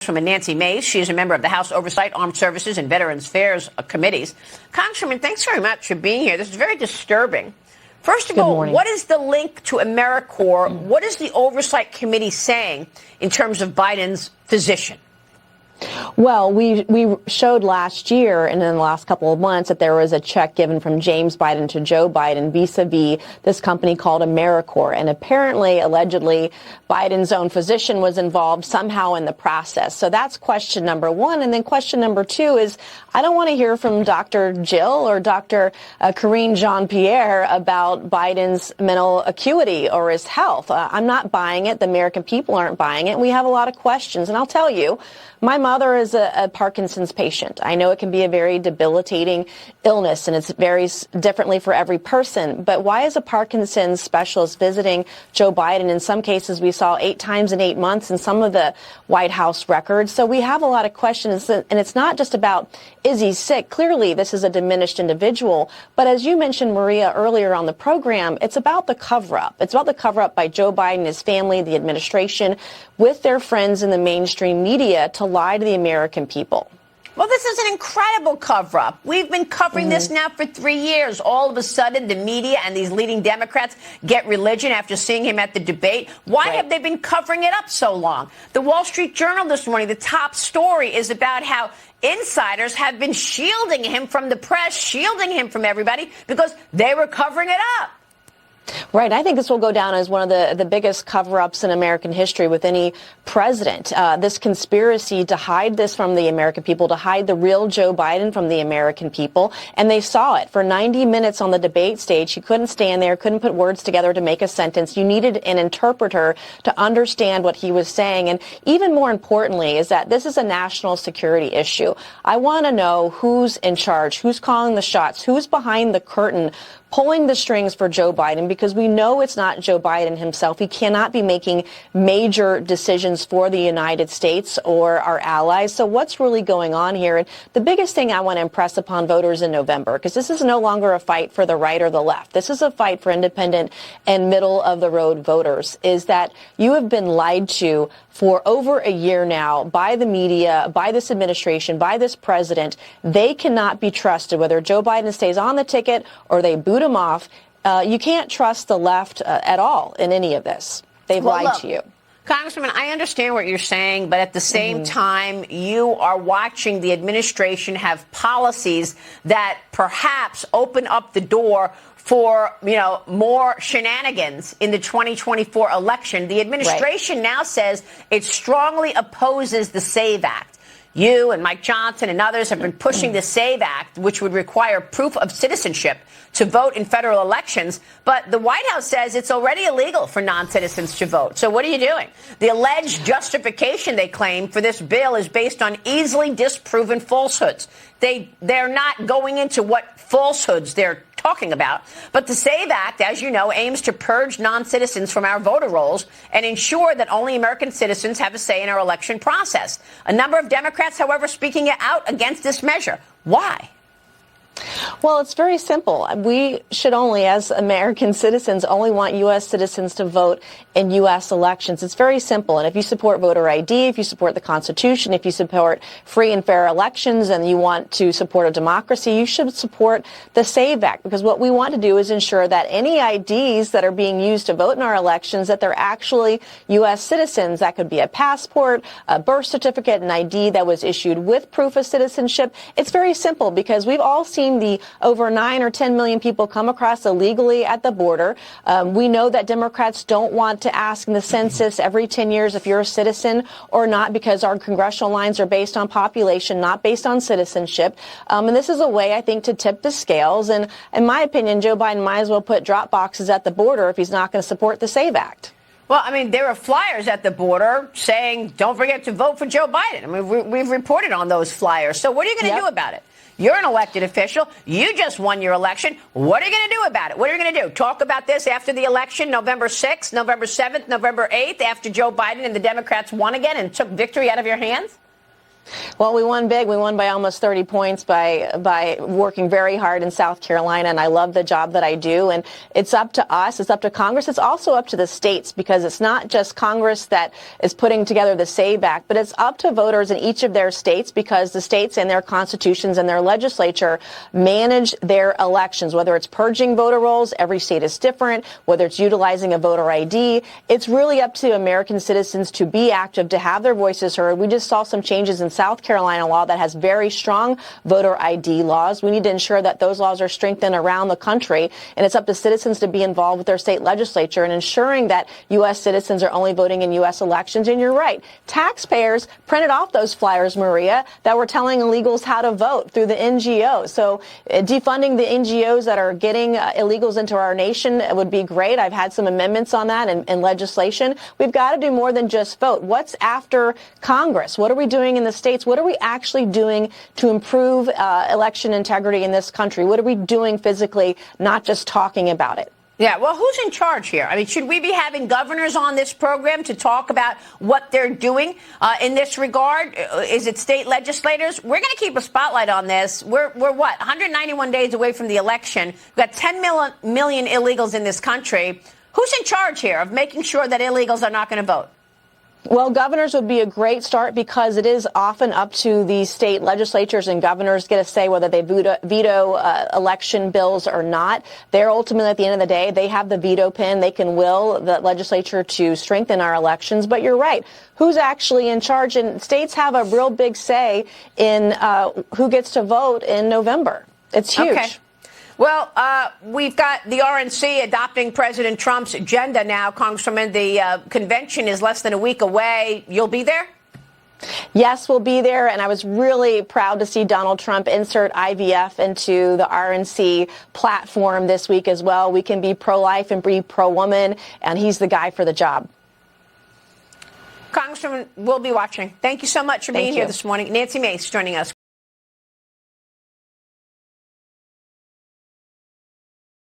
Congresswoman Nancy Mace. She is a member of the House Oversight, Armed Services, and Veterans Affairs committees. Congresswoman, thanks very much for being here. This is very disturbing. First of all, what is the link to AmeriCorps? What is the Oversight Committee saying in terms of Biden's physician? Well, we showed last year and in the last couple of months that there was a check given from James Biden to Joe Biden vis-a-vis this company called AmeriCorps. And apparently, allegedly, Biden's own physician was involved somehow in the process. So that's question number one. And then question number two is, I don't want to hear from Dr. Jill or Dr. Karine Jean-Pierre about Biden's mental acuity or his health. I'm not buying it. The American people aren't buying it. We have a lot of questions. And I'll tell you, my mother is a Parkinson's patient. I know it can be a very debilitating illness, and it varies differently for every person. But why is a Parkinson's specialist visiting Joe Biden? In some cases, we saw 8 times in 8 months in some of the White House records. So we have a lot of questions, and it's not just about, is he sick? Clearly, this is a diminished individual. But as you mentioned, Maria, earlier on the program, it's about the cover-up. It's about the cover-up by Joe Biden, his family, the administration, with their friends in the mainstream media to lie to the American people. Well, this is an incredible cover-up. We've been covering this now for 3 years. All of a sudden, the media and these leading Democrats get religion after seeing him at the debate. Why have they been covering it up so long? The Wall Street Journal this morning, the top story is about how insiders have been shielding him from the press, shielding him from everybody because they were covering it up. Right. I think this will go down as one of the biggest cover-ups in American history with any president. This conspiracy to hide this from the American people, to hide the real Joe Biden from the American people. And they saw it for 90 minutes on the debate stage. He couldn't stand there, couldn't put words together to make a sentence. You needed an interpreter to understand what he was saying. And even more importantly is that this is a national security issue. I want to know who's in charge, who's calling the shots, who's behind the curtain, pulling the strings for Joe Biden, because we know it's not Joe Biden himself. He cannot be making major decisions for the United States or our allies. So what's really going on here? And the biggest thing I want to impress upon voters in November, because this is no longer a fight for the right or the left. This is a fight for independent and middle of the road voters, is that you have been lied to for over a year now by the media, by this administration, by this president. They cannot be trusted, whether Joe Biden stays on the ticket or they boot him off. You can't trust the left at all in any of this. They've lied to you. Congresswoman, I understand what you're saying, but at the same time, you are watching the administration have policies that perhaps open up the door for, more shenanigans in the 2024 election. The administration now says it strongly opposes the SAVE Act. You and Mike Johnson and others have been pushing the SAVE Act, which would require proof of citizenship to vote in federal elections. But the White House says it's already illegal for non-citizens to vote. So what are you doing? The alleged justification, they claim, for this bill is based on easily disproven falsehoods. They're not going into what falsehoods they're talking about. But the SAVE Act, as you know, aims to purge non-citizens from our voter rolls and ensure that only American citizens have a say in our election process. A number of Democrats, however, speaking out against this measure. Why? Well, it's very simple. We should only, as American citizens, only want U.S. citizens to vote in U.S. elections. It's very simple. And if you support voter ID, if you support the Constitution, if you support free and fair elections, and you want to support a democracy, you should support the SAVE Act, because what we want to do is ensure that any IDs that are being used to vote in our elections, that they're actually U.S. citizens. That could be a passport, a birth certificate, an ID that was issued with proof of citizenship. It's very simple, because we've all seen the over 9 or 10 million people come across illegally at the border. We know that Democrats don't want to ask in the census every 10 years if you're a citizen or not, because our congressional lines are based on population, not based on citizenship. And this is a way, I think, to tip the scales. And in my opinion, Joe Biden might as well put drop boxes at the border if he's not going to support the SAVE Act. Well, I mean, there are flyers at the border saying, don't forget to vote for Joe Biden. I mean, we've reported on those flyers. So what are you going to do about it? You're an elected official. You just won your election. What are you going to do about it? What are you going to do? Talk about this after the election, November 6th, November 7th, November 8th, after Joe Biden and the Democrats won again and took victory out of your hands? Well, we won big. We won by almost 30 points by working very hard in South Carolina, and I love the job that I do. And it's up to us. It's up to Congress. It's also up to the states, because it's not just Congress that is putting together the SAVE Act, but it's up to voters in each of their states, because the states and their constitutions and their legislature manage their elections, whether it's purging voter rolls. Every state is different. Whether it's utilizing a voter ID. It's really up to American citizens to be active, to have their voices heard. We just saw some changes in South Carolina law that has very strong voter ID laws. We need to ensure that those laws are strengthened around the country, and it's up to citizens to be involved with their state legislature and ensuring that U.S. citizens are only voting in U.S. elections. And you're right, taxpayers printed off those flyers, Maria, that were telling illegals how to vote through the NGOs. So defunding the NGOs that are getting illegals into our nation would be great. I've had some amendments on that in legislation. We've got to do more than just vote. What's after Congress? What are we doing in the states? What are we actually doing to improve election integrity in this country? What are we doing physically, not just talking about it? Yeah, well, who's in charge here? I mean, should we be having governors on this program to talk about what they're doing in this regard? Is it state legislators? We're going to keep a spotlight on this. We're what, 191 days away from the election. We've got 10 million illegals in this country. Who's in charge here of making sure that illegals are not going to vote? Well, governors would be a great start, because it is often up to the state legislatures, and governors get a say whether they veto election bills or not. They're ultimately, at the end of the day, they have the veto pen. They can will the legislature to strengthen our elections. But you're right. Who's actually in charge? And states have a real big say in who gets to vote in November. It's huge. Okay. Well, we've got the RNC adopting President Trump's agenda now, Congresswoman. The convention is less than a week away. You'll be there? Yes, we'll be there. And I was really proud to see Donald Trump insert IVF into the RNC platform this week as well. We can be pro-life and be pro-woman, and he's the guy for the job. Congresswoman, we'll be watching. Thank you so much for being here this morning. Nancy Mace joining us.